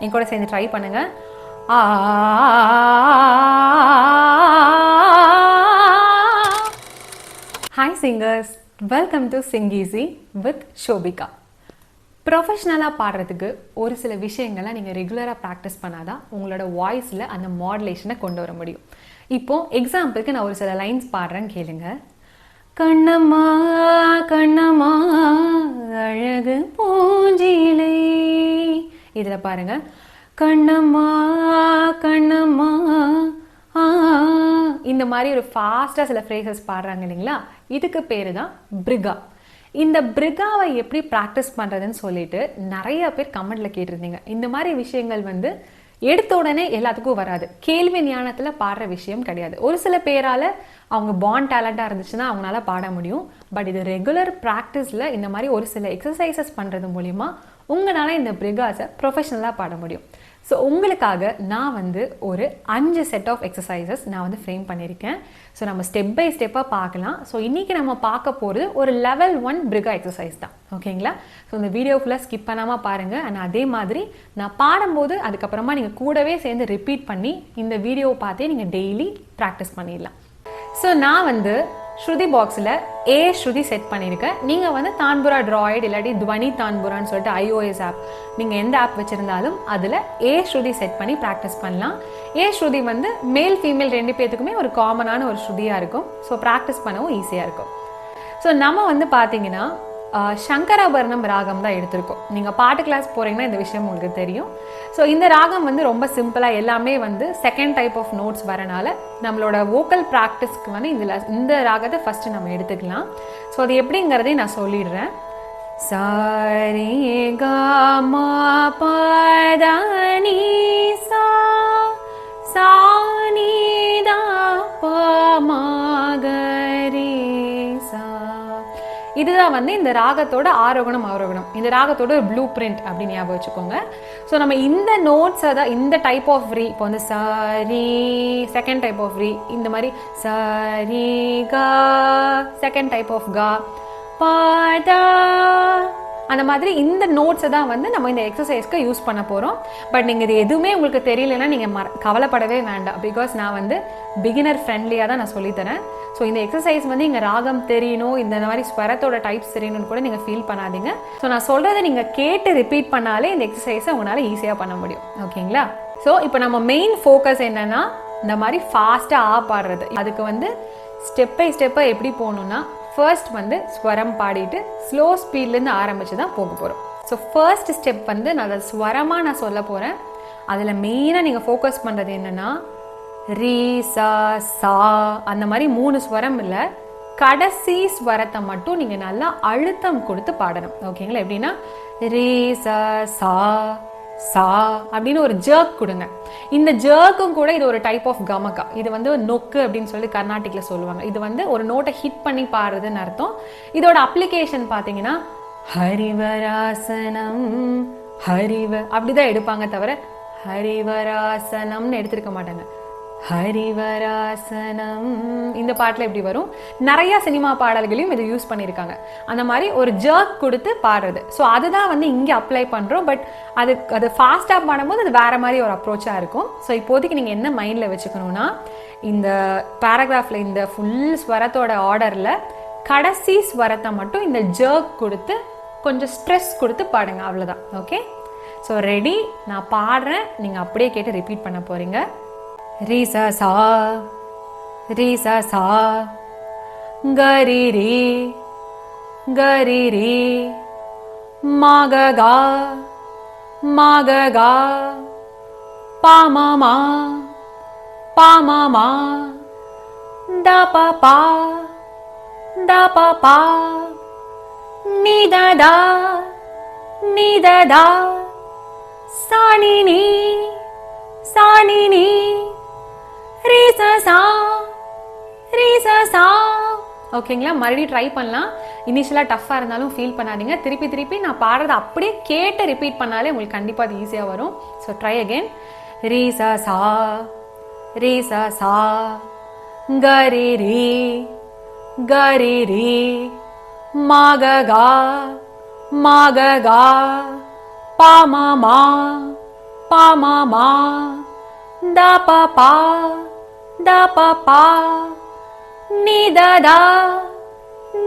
என் கூட சேர்ந்து ட்ரை பண்ணுங்க. Hi singers, welcome to Sing Easy with Shobika. ப்ரொஃபஷ்னலாக பாடுறதுக்கு ஒரு சில விஷயங்களை நீங்கள் ரெகுலராக ப்ராக்டிஸ் பண்ணாதான் உங்களோட வாய்ஸில் அந்த மாடுலேஷனை கொண்டு வர முடியும். இப்போது எக்ஸாம்பிளுக்கு நான் ஒரு சில லைன்ஸ் பாடுறேன்னு கேளுங்க. கண்ணம்மா கண்ணம்மா அழகு பூஞ்சிலை. இதில் பாருங்க, கண்ணம்மா கண்ணம்மா இந்த மாதிரி ஒரு ஃபாஸ்ட்டாக சில ஃப்ரேசஸ் பாடுறாங்க இல்லைங்களா, இதுக்கு பேர் தான் பிரிகா. இந்த பிரிகாவை எப்படி ப்ராக்டிஸ் பண்ணுறதுன்னு சொல்லிட்டு நிறைய பேர் கமெண்ட்ல கேட்டிருந்தீங்க. இந்த மாதிரி விஷயங்கள் எடுத்த உடனே எல்லாத்துக்கும் வராது, கேள்வி ஞானத்தில் பாடுற விஷயம் கிடையாது. ஒரு சில பேரால் அவங்க பாண்ட் டேலண்டாக இருந்துச்சுன்னா அவங்களால பாட முடியும். பட் இது ரெகுலர் ப்ராக்டிஸில் இந்த மாதிரி ஒரு சில எக்ஸசைசஸ் பண்ணுறது மூலிமா உங்களால் இந்த பிரிகாஸை ப்ரொஃபஷ்னலாக பாட முடியும். ஸோ உங்களுக்காக நான் ஒரு 5 செட் ஆஃப் எக்ஸசைசஸ் நான் ஃப்ரேம் பண்ணியிருக்கேன். ஸோ நம்ம ஸ்டெப் பை ஸ்டெப்பாக பார்க்கலாம். ஸோ இன்றைக்கி நம்ம பார்க்க போகிறது ஒரு லெவல் 1 பிரிகா எக்ஸசைஸ் தான். ஓகேங்களா? ஸோ இந்த வீடியோ ஃபுல்லாக ஸ்கிப் பண்ணாமல் பாருங்கள். அண்ட் அதே மாதிரி நான் பாடும்போது அதுக்கப்புறமா நீங்கள் கூடவே சேர்ந்து ரிப்பீட் பண்ணி இந்த வீடியோவை பார்த்தே நீங்கள் டெய்லி ப்ராக்டிஸ் பண்ணிடலாம். ஸோ நான் ஸ்ருதி பாக்ஸில் ஏ ஸ்ருதி செட் பண்ணியிருக்கேன். நீங்கள் தான்புரா ட்ராய்டு இல்லாட்டி துவனி தான்புரான்னு சொல்லிட்டு iOS ஆப், நீங்கள் எந்த ஆப் வச்சுருந்தாலும் அதில் ஏ ஸ்ருதி செட் பண்ணி ப்ராக்டிஸ் பண்ணலாம். ஏ ஸ்ருதி மேல் ஃபீமேல் 2 பேத்துக்குமே ஒரு காமனான ஒரு ஸ்ருதியாக இருக்கும். ஸோ ப்ராக்டிஸ் பண்ணவும் ஈஸியாக இருக்கும். ஸோ நம்ம பார்த்தீங்கன்னா சங்கராபரணம் ராகம் தான் எடுத்திருக்கோம். நீங்கள் பாட்டு கிளாஸ் போகிறீங்கன்னா இந்த விஷயம் உங்களுக்கு தெரியும். ஸோ இந்த ராகம் ரொம்ப சிம்பிளாக எல்லாமே செகண்ட் டைப் ஆஃப் நோட்ஸ் வரனால நம்மளோட வோக்கல் ப்ராக்டிஸ்க்கு இந்த ராகத்தை ஃபஸ்ட்டு நம்ம எடுத்துக்கலாம். ஸோ அது எப்படிங்கிறதையும் நான் சொல்லிடுறேன். சாரி கா மா பா தா நீ சா சா நீ தா பா மா க ரீ சா. இதுதான் இந்த ராகத்தோட ஆரோகணம் அவரோகணம். இந்த ராகத்தோட ஒரு ப்ளூ பிரிண்ட் அப்படின்னு ஞாபகம் வச்சுக்கோங்க. ஸோ நம்ம இந்த நோட்ஸை தான் இந்த டைப் ஆஃப் ரீ, இப்போ சாரி செகண்ட் டைப் ஆஃப் ரீ, இந்த மாதிரி சாரி கா செகண்ட் டைப் ஆஃப் கா பாடா, அந்த மாதிரி இந்த நோட்ஸை தான் நம்ம இந்த எக்ஸசைஸ்க்கு யூஸ் பண்ண போகிறோம். பட் நீங்கள் இது எதுவுமே உங்களுக்கு தெரியலன்னா நீங்கள் கவலைப்படவே வேண்டாம். பிகாஸ் நான் பிகினர் ஃப்ரெண்ட்லியாக தான் நான் சொல்லித்தரேன். ஸோ இந்த எக்ஸசைஸ் இங்கே ராகம் தெரியணும், இந்த மாதிரி ஸ்வரத்தோட டைப்ஸ் தெரியணும்னு கூட நீங்கள் ஃபீல் பண்ணாதீங்க. ஸோ நான் சொல்கிறத நீங்கள் கேட்டு ரிப்பீட் பண்ணாலே இந்த எக்ஸசைஸை உங்களால் ஈஸியாக பண்ண முடியும். ஓகேங்களா? ஸோ இப்போ நம்ம மெயின் ஃபோக்கஸ் என்னென்னா இந்த மாதிரி ஃபாஸ்ட்டாக பாடுறது. அதுக்கு ஸ்டெப் பை ஸ்டெப்பாக எப்படி போகணுன்னா, ஃபர்ஸ்ட் ஸ்வரம் பாடிட்டு ஸ்லோ ஸ்பீட்லேருந்து ஆரம்பித்து தான் போக போகிறோம். ஸோ ஃபர்ஸ்ட் ஸ்டெப் நான் அதை ஸ்வரமாக நான் சொல்ல போகிறேன். அதில் மெயினாக நீங்கள் ஃபோக்கஸ் பண்ணுறது என்னென்னா ரீ சா சா, அந்த மாதிரி 3 ஸ்வரம் இல்லை, கடைசி ஸ்வரத்தை மட்டும் நீங்கள் நல்லா அழுத்தம் கொடுத்து பாடணும். ஓகேங்களா? எப்படின்னா ரீ சா சா சா அப்படின்னு ஒரு ஜர்க் கொடுங்க. இந்த ஜர்க்கும் கூட இது ஒரு டைப் ஆஃப் கமகா. இது நொக்கு அப்படின்னு சொல்லி கர்நாட்டிக்ல சொல்லுவாங்க. இது ஒரு நோட்டை ஹிட் பண்ணி பாடுறதுன்னு அர்த்தம். இதோட அப்ளிகேஷன் பார்த்தீங்கன்னா ஹரிவராசனம் ஹரிவ அப்படிதான் எடுப்பாங்க, தவிர ஹரிவராசனம்னு எடுத்திருக்க மாட்டாங்க. ஹரிவராசனம் இந்த பாட்டில் எப்படி வரும், நிறைய சினிமா பாடல்களையும் இது யூஸ் பண்ணியிருக்காங்க. அந்த மாதிரி ஒரு ஜர்க் கொடுத்து பாடுறது. ஸோ அதுதான் இங்கே அப்ளை பண்ணுறோம். பட் அது ஃபாஸ்ட்டாக பாடும்போது அது வேற மாதிரி ஒரு அப்ரோச்சாக இருக்கும். ஸோ இப்போதைக்கு நீங்கள் என்ன மைண்டில் வச்சுக்கணும்னா, இந்த பேராகிராஃபில் இந்த ஃபுல் ஸ்வரத்தோட ஆர்டரில் கடைசி ஸ்வரத்தை மட்டும் இந்த ஜர்க் கொடுத்து கொஞ்சம் ஸ்ட்ரெஸ் கொடுத்து பாடுங்க, அவ்வளோதான். ஓகே? ஸோ ரெடி, நான் பாடுறேன், நீங்கள் அப்படியே கேட்டு ரிப்பீட் பண்ண போகிறீங்க. ரி சா சா ரி சா சா கரி ரி கரி ரி மா க கா மா க கா பா மா மா பா மா மா da pa pa ni da da sa ni re sa sa. ஓகேங்களா? மறுபடியும் ட்ரை பண்ணலாம். இனிஷியலாக டஃப்பாக இருந்தாலும் ஃபீல் பண்ணாதீங்க. திருப்பி நான் பாடுறதை அப்படியே கேட்டு ரிப்பீட் பண்ணாலே உங்களுக்கு கண்டிப்பாக அது ஈஸியாக வரும். So try again. ரீ சா சா கரி ரி மா க கா பா மா மா pa ma ma, da pa pa, da pa pa, ni da da,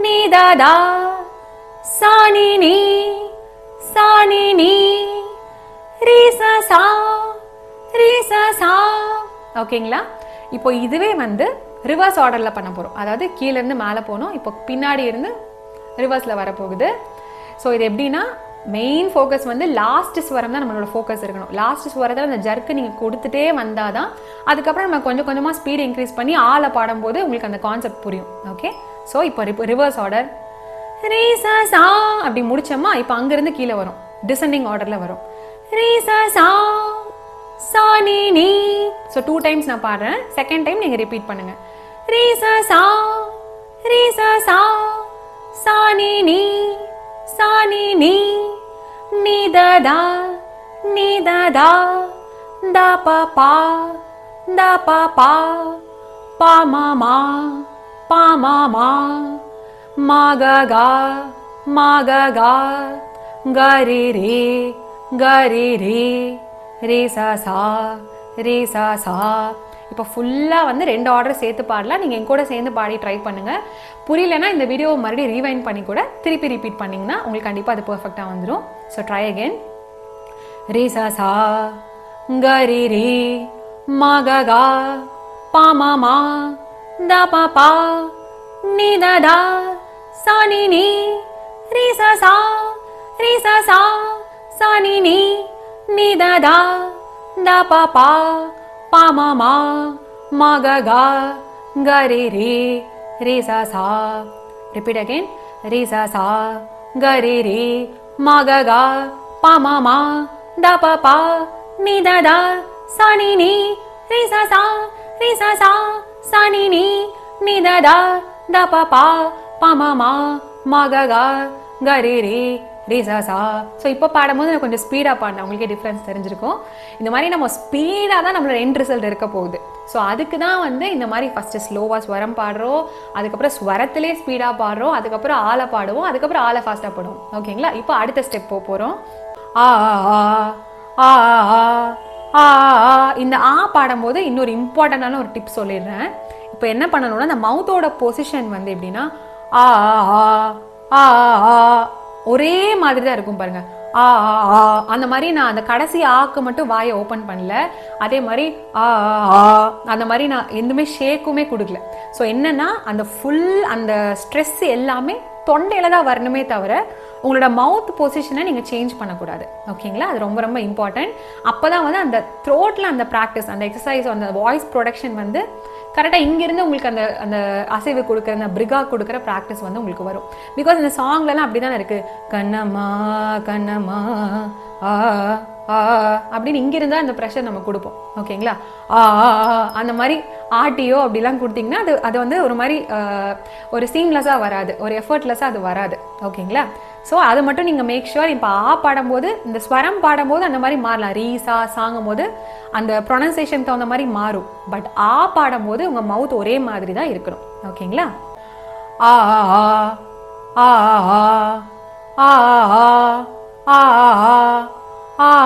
ni da da, sa ni ni, sa ni ni, ri sa sa, ri sa sa. ஓகேங்களா? இப்போ இதுவே வந்து ரிவர்ஸ் ஆர்டரில் பண்ண போகிறோம். அதாவது கீழேருந்து மேலே போகணும், இப்போ பின்னாடி இருந்து ரிவர்ஸில் வரப்போகுது. ஸோ இது எப்படின்னா மெயின் ஃபோக்கஸ் வந்து லாஸ்ட் ஸ்வரம் தான் நம்மளோட ஃபோக்கஸ் இருக்கணும். லாஸ்ட் ஸ்வரத்தில் அந்த ஜர்க்கு நீங்கள் கொடுத்துட்டே வந்தால் தான் அதுக்கப்புறம் நம்ம கொஞ்சம் கொஞ்சமாக ஸ்பீடு இன்க்ரீஸ் பண்ணி ஆளை பாடும்போது உங்களுக்கு அந்த கான்செப்ட் புரியும். ஓகே, ஸோ இப்போ ரிவர்ஸ் ஆர்டர் ரீ சா சா அப்படி முடிச்சோமா, இப்போ அங்கேருந்து கீழே வரும், டிசெண்டிங் ஆர்டரில் வரும். ரீ சா சா சா நீ நீ. ஸோ 2 டைம்ஸ் நான் பாடுறேன், செகண்ட் டைம் நீங்கள் ரிப்பீட் பண்ணுங்க. ரீ சா சா, ரீ சா சா, சா நீ நீ, சா நீ நீ, நீ த தா, நீ த தா, da pa pa, da pa pa, pa ma ma, pa ma ma, ma ga ga, ma ga ga, ga ri ri, ga ri ri, ri sa sa, ri sa sa. இப்போ ஃபுல்லாக வந்து 2 ஆர்டர் சேர்த்து பாடலாம். நீங்கள் என் கூட சேர்ந்து பாடி try பண்ணுங்கள். புரியலன்னா இந்த வீடியோவை மறுபடியும் ரீவைண்ட் பண்ணி கூட திருப்பி ரிப்பீட் பண்ணிங்கன்னா உங்களுக்கு கண்டிப்பாக அது பர்ஃபெக்டாக வந்துடும். So try again. ரீ சா சா, க ரி ரி, மா க கா, பா மா மா, த பா பா, நீ த தா, சா நீ நீ, ரீ சா சா, ரீ சா சா, சா நீ நீ, நீ த தா, த பா பா, pa ma ma, ma ga ga, ga re re, re sa sa. Repeat again. Re sa sa, ga re re, ma ga ga, pa ma ma, da pa pa, ni da da, sa ni ni, re sa sa, sa ni ni, ni da da pa pa ma ma ga ga, ga re re, ரீசா சா. So இப்போ பாடும்போது நான் கொஞ்சம் ஸ்பீடாக பாடினேன், உங்களுக்கே difference தெரிஞ்சிருக்கும். இந்த மாதிரி நம்ம ஸ்பீடாக தான் நம்மளோட எண்ட் ரிசல்ட் இருக்க போகுது. ஸோ அதுக்கு தான் வந்து இந்த மாதிரி ஃபஸ்ட்டு ஸ்லோவாக ஸ்வரம் பாடுறோம், அதுக்கப்புறம் ஸ்வரத்திலே ஸ்பீடாக பாடுறோம், அதுக்கப்புறம் ஆளை பாடுவோம், அதுக்கப்புறம் ஆளை ஃபாஸ்ட்டாக பாடுவோம். ஓகேங்களா? இப்போ அடுத்த ஸ்டெப் போகிறோம். ஆ ஆ ஆ ஆ. இந்த ஆ பாடும்போது இன்னொரு இம்பார்ட்டண்டான ஒரு டிப் சொல்லிடுறேன். இப்போ என்ன பண்ணணும்னா அந்த மவுத்தோட பொசிஷன் வந்து எப்படின்னா ஆ ஆ ஆ ஆ ஒரே மாதிரி தான் இருக்கும் பாருங்க. ஆ ஆ அந்த மாதிரி நான் அந்த கடைசி ஆக்கு மட்டும் வாயை ஓப்பன் பண்ணல, அதே மாதிரி ஆ ஆ அந்த மாதிரி நான் எதுவுமே ஷேக்குமே கொடுக்கல. ஸோ என்னன்னா அந்த ஃபுல் அந்த ஸ்ட்ரெஸ் எல்லாமே தொண்டையில தான் வரணுமே தவிர உங்களோட மவுத் பொசிஷனை நீங்கள் சேஞ்ச் பண்ணக்கூடாது. ஓகேங்களா? அது ரொம்ப ரொம்ப இம்பார்ட்டன்ட். அப்போ தான் வந்து அந்த த்ரோட்டில் அந்த ப்ராக்டிஸ், அந்த எக்ஸசைஸ், அந்த வாய்ஸ் ப்ரொடக்ஷன் வந்து கரெக்டாக இங்கேருந்து உங்களுக்கு அந்த அந்த அசைவு கொடுக்குற அந்த பிரிகா கொடுக்குற ப்ராக்டிஸ் வந்து உங்களுக்கு வரும். பிகாஸ் இந்த சாங்லலாம் அப்படி தானே இருக்குது. கண்ணம்மா கண்ணம்மா ஆ ஆ அப்படின்னு இங்கிருந்தா அந்த ப்ரெஷர் நம்ம கொடுப்போம். ஓகேங்களா? ஆ அந்த மாதிரி ஆட்டியோ அப்படிலாம் கொடுத்தீங்கன்னா அது வந்து ஒரு மாதிரி ஒரு சீம்லெஸ்ஸாக வராது, ஒரு எஃபர்ட்லெஸ்ஸாக அது வராது. ஓகேங்களா? ஸோ அது மட்டும் நீங்கள் மேக் ஷுர். இப்போ ஆ பாடும்போது இந்த ஸ்வரம் பாடும்போது அந்த மாதிரி மாறலாம், ரீசா சாங்கும் போது அந்த ப்ரொனன்சியேஷன் தகுந்த மாதிரி மாறும். பட் ஆ பாடும்போது உங்கள் மவுத் ஒரே மாதிரி தான் இருக்கணும். ஓகேங்களா? ஆ ஆ ஆ ஆ ஆ ஆ ஆ ஆ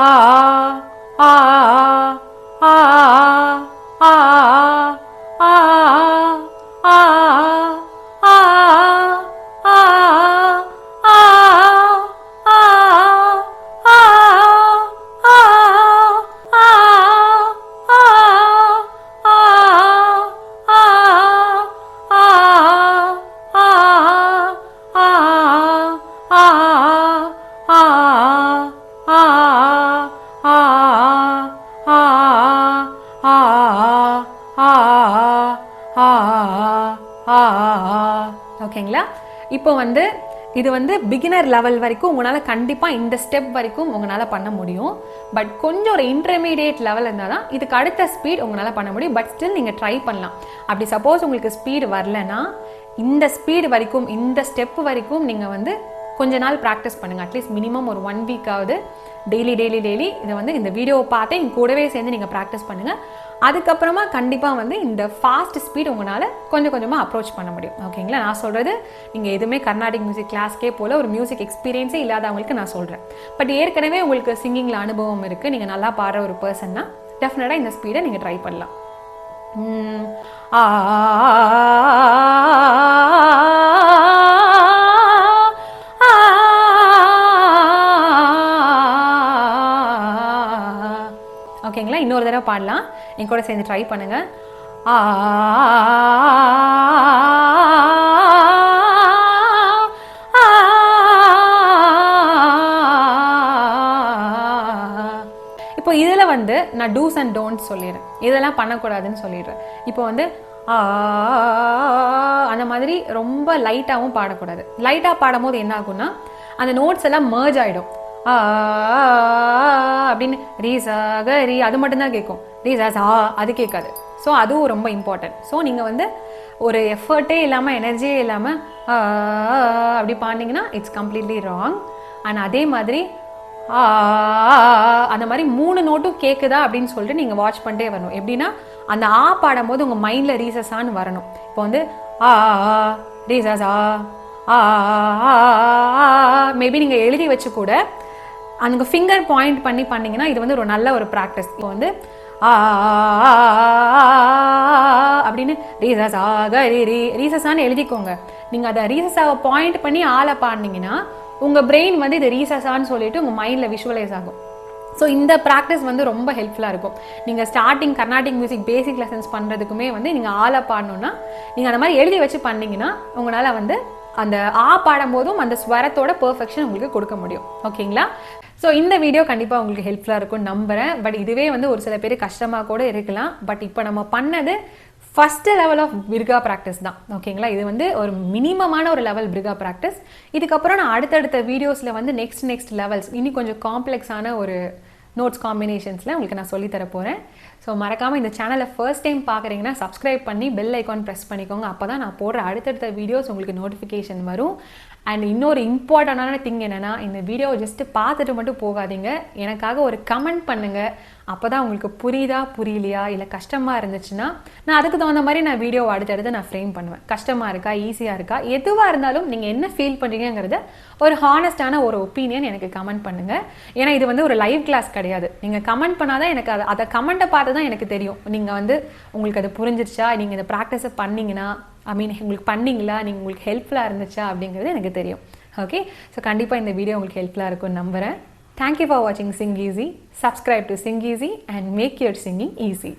ஓகேங்களா? இப்போ வந்து இது வந்து பிகினர் லெவல் வரைக்கும் உங்களால் கண்டிப்பாக இந்த ஸ்டெப் வரைக்கும் உங்களால் பண்ண முடியும். பட் கொஞ்சம் ஒரு இன்டர்மீடியேட் லெவல் இருந்தால் தான் இதுக்கு அடுத்த ஸ்பீட் உங்களால் பண்ண முடியும். பட் ஸ்டில் நீங்கள் ட்ரை பண்ணலாம். அப்படி சப்போஸ் உங்களுக்கு ஸ்பீடு வரலன்னா இந்த ஸ்பீடு வரைக்கும், இந்த ஸ்டெப் வரைக்கும் நீங்கள் வந்து கொஞ்ச நாள் ப்ராக்டிஸ் பண்ணுங்கள். அட்லீஸ்ட் மினிமம் ஒரு 1 வீக்காவது டெய்லி இதை வந்து இந்த வீடியோவை பார்த்து எங்கள் கூடவே சேர்ந்து நீங்கள் ப்ராக்டிஸ் பண்ணுங்கள். அதுக்கப்புறமா கண்டிப்பாக வந்து இந்த ஃபாஸ்ட் ஸ்பீட் உங்களால் கொஞ்சம் கொஞ்சமாக அப்ரோச் பண்ண முடியும். ஓகேங்களா? நான் சொல்கிறது நீங்கள் எதுவுமே கர்நாடிக் மியூசிக் கிளாஸ்க்கே போல் ஒரு மியூசிக் எக்ஸ்பீரியன்ஸே இல்லாதவங்களுக்கு நான் சொல்கிறேன். பட் ஏற்கனவே உங்களுக்கு சிங்கிங்கில் அனுபவம் இருக்குது, நீங்கள் நல்லா பாடுற ஒரு பர்சன்னா டெஃபினட்டாக இந்த ஸ்பீடை நீங்கள் ட்ரை பண்ணலாம். ஓகேங்களா? இன்னொரு தடவை பாடலாம், என் கூட சேர்ந்து ட்ரை பண்ணுங்க. இப்போ இதில் வந்து நான் டூஸ் அண்ட் டோன்ட்ஸ் சொல்லிடுறேன், இதெல்லாம் பண்ணக்கூடாதுன்னு சொல்லிடுறேன். இப்போ வந்து அந்த மாதிரி ரொம்ப லைட்டாகவும் பாடக்கூடாது. லைட்டாக பாடும் போது என்ன ஆகும்னா அந்த நோட்ஸ் எல்லாம் மர்ஜ் ஆகிடும். அப்படின்னு ரீசா கரி அது மட்டும்தான் கேட்கும், ரீசா சா அது கேட்காது. ஸோ அதுவும் ரொம்ப இம்பார்ட்டன்ட். ஸோ நீங்கள் வந்து ஒரு எஃபர்ட்டே இல்லாமல் எனர்ஜியே இல்லாமல் அப்படி பாடினீங்கன்னா இட்ஸ் கம்ப்ளீட்லி ராங். அண்ட் அதே மாதிரி அந்த மாதிரி 3 நோட்டும் கேட்குதா அப்படின்னு சொல்லிட்டு நீங்கள் வாட்ச் பண்ணிட்டே வரணும். எப்படின்னா அந்த பாடும்போது உங்கள் மைண்டில் ரீசஸான்னு வரணும். இப்போ வந்து ரீசஸா மேபி நீங்கள் எழுதி வச்சு கூட அந்த ஃபிங்கர் பாயிண்ட் பண்ணி பண்ணிங்கன்னா இது வந்து ஒரு நல்ல ஒரு ப்ராக்டிஸ். இப்போ வந்து அப்படின்னு ரீசஸா ரீசஸான்னு எழுதிக்கோங்க. நீங்கள் அதை ரீசஸாவை பாயிண்ட் பண்ணி பாடினீங்கன்னா உங்கள் பிரெயின் வந்து இது ரீசஸான்னு சொல்லிட்டு உங்கள் மைண்டில் விஷுவலைஸ் ஆகும். ஸோ இந்த ப்ராக்டிஸ் வந்து ரொம்ப ஹெல்ப்ஃபுல்லாக இருக்கும். நீங்கள் ஸ்டார்டிங் கர்நாடிக் மியூசிக் பேசிக் லெசன்ஸ் பண்ணுறதுக்குமே வந்து நீங்கள் பாடணுன்னா நீங்கள் அந்த மாதிரி எழுதி வச்சு பண்ணிங்கன்னா உங்களால் வந்து அந்த பாடும்போதும் அந்த ஸ்வரத்தோட பெர்ஃபெக்ஷன் உங்களுக்கு கொடுக்க முடியும். ஓகேங்களா? ஸோ இந்த வீடியோ கண்டிப்பாக உங்களுக்கு ஹெல்ப்ஃபுல்லாக இருக்கும் நம்புகிறேன். பட் இதுவே வந்து ஒரு சில பேர் கஷ்டமாக கூட இருக்கலாம். பட் இப்போ நம்ம பண்ணது ஃபஸ்ட்டு லெவல் ஆஃப் பிரிகா ப்ராக்டிஸ் தான். ஓகேங்களா? இது வந்து ஒரு மினிமமான ஒரு லெவல் பிரிகா ப்ராக்டிஸ். இதுக்கப்புறம் நான் அடுத்தடுத்த வீடியோஸில் வந்து நெக்ஸ்ட் லெவல்ஸ் இன்னும் கொஞ்சம் காம்ப்ளெக்ஸான ஒரு நோட்ஸ் காம்பினேஷன்ஸில் உங்களுக்கு நான் சொல்லித்தர போகிறேன். ஸோ மறக்காமல் இந்த சேனலை ஃபர்ஸ்ட் டைம் பார்க்குறீங்கன்னா சப்ஸ்கிரைப் பண்ணி பெல் ஐக்கான் ப்ரெஸ் பண்ணிக்கோங்க. அப்போ தான் நான் போடுற அடுத்தடுத்த வீடியோஸ் உங்களுக்கு நோட்டிஃபிகேஷன் வரும். அண்ட் இன்னொரு இம்பார்ட்டண்டான திங் என்னென்னா, இந்த வீடியோவை ஜஸ்ட்டு பார்த்துட்டு மட்டும் போகாதீங்க, எனக்காக ஒரு கமெண்ட் பண்ணுங்கள். அப்போ தான் உங்களுக்கு புரியுதா புரியலையா, இல்லை கஷ்டமாக இருந்துச்சுன்னா நான் அதுக்கு தகுந்த மாதிரி நான் வீடியோவை அடுத்தடுத்து நான் ஃப்ரேம் பண்ணுவேன். கஷ்டமாக இருக்கா ஈஸியாக இருக்கா எதுவாக இருந்தாலும் நீங்கள் என்ன ஃபீல் பண்ணுறீங்கிறத ஒரு ஹானஸ்டான ஒரு ஒப்பீனியன் எனக்கு கமெண்ட் பண்ணுங்கள். ஏன்னா இது வந்து ஒரு லைவ் கிளாஸ் கிடையாது. நீங்கள் கமெண்ட் பண்ணாதான் எனக்கு அதை கமெண்ட்டை பார்த்து தான் எனக்கு தெரியும் நீங்கள் வந்து உங்களுக்கு அது புரிஞ்சிருச்சா, நீங்கள் இந்த ப்ராக்டிஸை பண்ணிங்கன்னா உங்களுக்கு பண்ணிங்களா, நீங்கள் உங்களுக்கு ஹெல்ப்ஃபுல்லாக இருந்துச்சா அப்படிங்கிறது எனக்கு தெரியும். ஓகே? ஸோ கண்டிப்பாக இந்த வீடியோ உங்களுக்கு ஹெல்ப்ஃபுல்லாக இருக்கும்னு நம்புகிறேன். Thank you for watching Sing Easy. Subscribe to Sing Easy and make your singing easy.